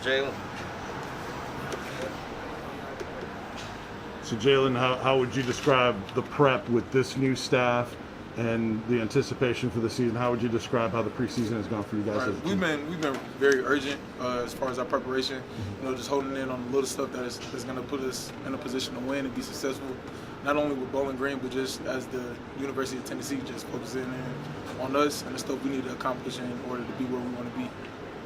Jaylen. So Jaylen, how would you describe the prep with this new staff and the anticipation for the season? How would you describe how the preseason has gone for you guys? Right. We've been very urgent as far as our preparation. You know, just holding in on the little stuff that's going to put us in a position to win and be successful. Not only with Bowling Green, but just as the University of Tennessee, just focusing in on us and the stuff we need to accomplish in order to be where we want to be.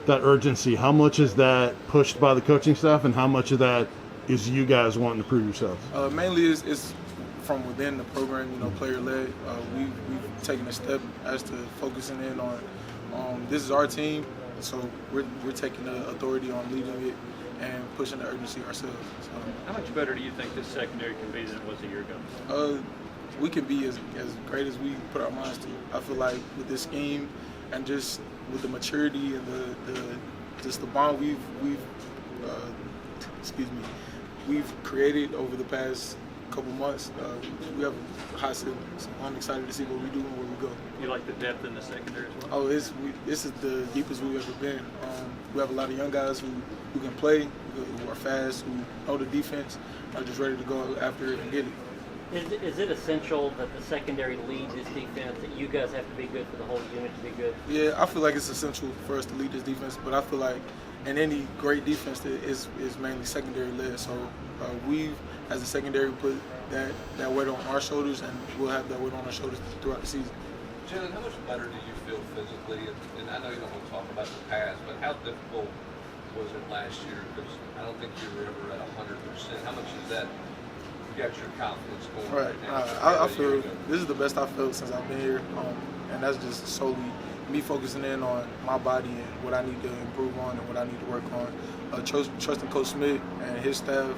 That urgency, how much is that pushed by the coaching staff, and how much of that is you guys wanting to prove yourselves? Mainly is from within the program, you know, player-led. We've taken a step as to focusing in on this is our team, so we're taking the authority on leading it and pushing the urgency ourselves. So, how much better do you think this secondary can be than it was a year ago? We can be as great as we put our minds to. I feel like with this scheme and just with the maturity and the bond we've created over the past couple months, we have a high ceiling. So I'm excited to see what we do and where we go. You like the depth in the secondary as well? Oh, this is the deepest we've ever been. We have a lot of young guys who can play, who are fast, who know the defense, are just ready to go after it and get it. Is it essential that the secondary lead this defense, that you guys have to be good for the whole unit to be good? Yeah, I feel like it's essential for us to lead this defense, but I feel like in any great defense that is mainly secondary led. So we've, as a secondary, put that weight on our shoulders, and we'll have that weight on our shoulders throughout the season. Jaylen, how much better do you feel physically? And I know you don't want to talk about the past, but how difficult was it last year? Because I don't think you were ever at 100%. How much is that? You got your confidence going right now? I feel this is the best I've felt since I've been here, and that's just solely me focusing in on my body and what I need to improve on and what I need to work on. Trusting Coach Smith and his staff,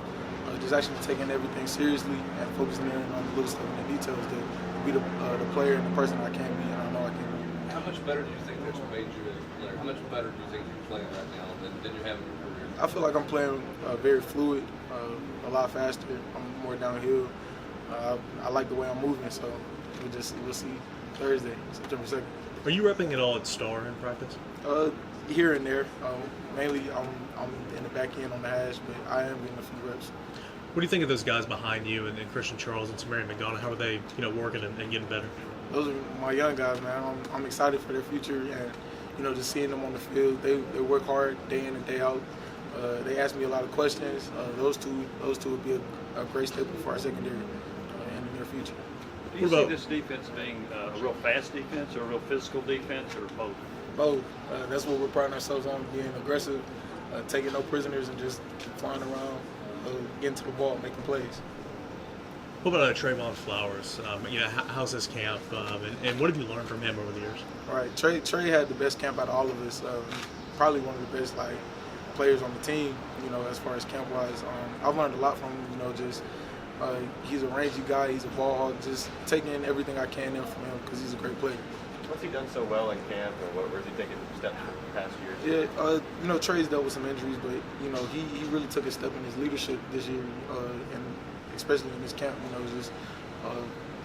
just actually taking everything seriously and focusing in on the little stuff and the details to be the player and the person I can be, and I know I can be. How much better do you think that's made you as a player? How much better do you think you're playing right now than you have in your career? I feel like I'm playing very fluid, a lot faster. I'm more downhill. I like the way I'm moving, so we'll see Thursday, September 2nd. Are you repping at all at Star in practice? Here and there. Mainly I'm in the back end on the hash, but I am getting a few reps. What do you think of those guys behind you and Christian Charles and Samarian McCollough? How are they, working and getting better? Those are my young guys, man. I'm excited for their future, and just seeing them on the field. They work hard day in and day out. They ask me a lot of questions. Those two would be a great staple for our secondary in the near future. Do you see this defense being a real fast defense or a real physical defense, or both? Both. That's what we're priding ourselves on, being aggressive, taking no prisoners, and just flying around, getting to the ball, making plays. What about Trayvon Flowers? How's his camp, and what have you learned from him over the years? All right, Trey had the best camp out of all of us. Probably one of the best players on the team. As far as camp wise, I've learned a lot from him. He's a rangy guy. He's a ball hog. Just taking everything I can in from him because he's a great player. What's he done so well in camp, and where's he taking steps the past year? Yeah, Trey's dealt with some injuries, but he really took a step in his leadership this year, and especially in this camp. Just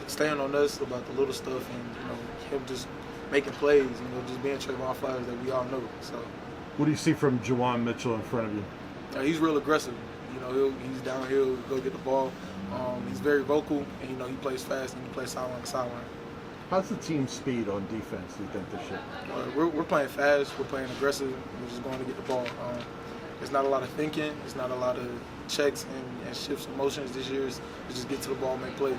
staying on us about the little stuff, and him just making plays. Just being Trayvon Flowers that we all know. So, what do you see from Jawan Mitchell in front of you? He's real aggressive. He's downhill, go get the ball. He's very vocal, and he plays fast and he plays sideline to sideline. How's the team speed on defense, do you think, this year? We're playing fast, we're playing aggressive, we're just going to get the ball. There's not a lot of thinking, there's not a lot of checks and shifts of motions this year. It's just get to the ball and make plays.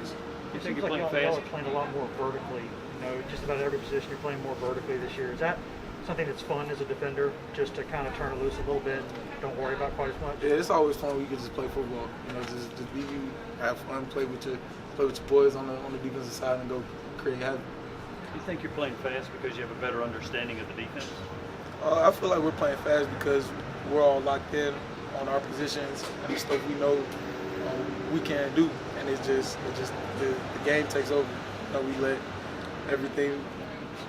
You think you're playing playing fast? fast? Y'all are playing a lot more vertically. Just about every position you're playing more vertically this year. Is that something that's fun as a defender, just to kind of turn it loose a little bit and don't worry about quite as much? Yeah, it's always fun when you can just play football. Just be you, have fun, play with your boys on the defensive side and go create havoc. You think you're playing fast because you have a better understanding of the defense? I feel like we're playing fast because we're all locked in on our positions and the stuff we know we can do, and it's just the game takes over. We let everything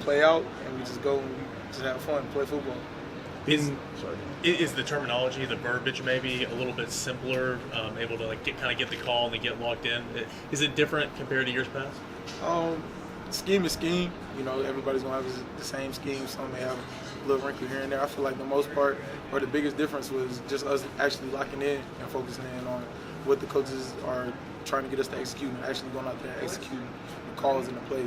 play out, and we just go and we just have fun, play football. Is the terminology, the verbiage maybe a little bit simpler, able to get the call and then get locked in? Is it different compared to years past? Scheme is scheme. Everybody's gonna have the same scheme. Some may have little wrinkle here and there. I feel like the most part, or the biggest difference, was just us actually locking in and focusing in on what the coaches are trying to get us to execute and actually going out there and executing the calls and the plays.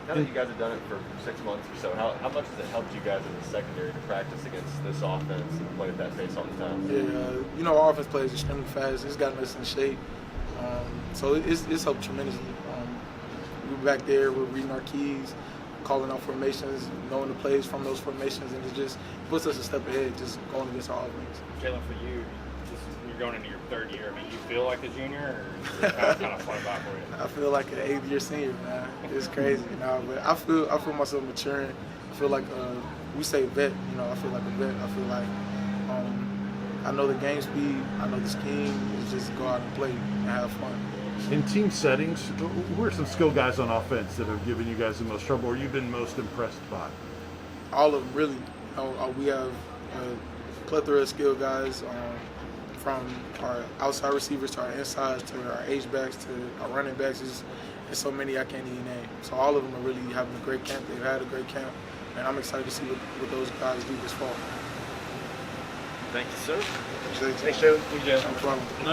Now that you guys have done it for 6 months or so, how much has it helped you guys in the secondary to practice against this offense and play at that pace all the time? Yeah, our offense plays extremely fast. It's gotten us in shape. So it's helped tremendously. We're back there, we're reading our keys, calling out formations, knowing the plays from those formations, and it just puts us a step ahead just going against our offense. Jaylen, for you, you're going into your 3rd year. I mean, you feel like a junior, or is it kind of fun by for you? I feel like an 8th-year senior, man. It's crazy, but I feel myself maturing. I feel like we say vet, I feel like a vet. I feel like I know the game speed, I know the scheme. It's just go out and play and have fun. In team settings, who are some skill guys on offense that have given you guys the most trouble, or you've been most impressed by? All of them, really. We have a plethora of skill guys, from our outside receivers to our insides to our H-backs to our running backs. There's so many I can't even name. So all of them are really having a great camp. They've had a great camp, and I'm excited to see what those guys do this fall. Thank you, sir. Thanks, Jaylen. Thank you, Jaylen. No problem.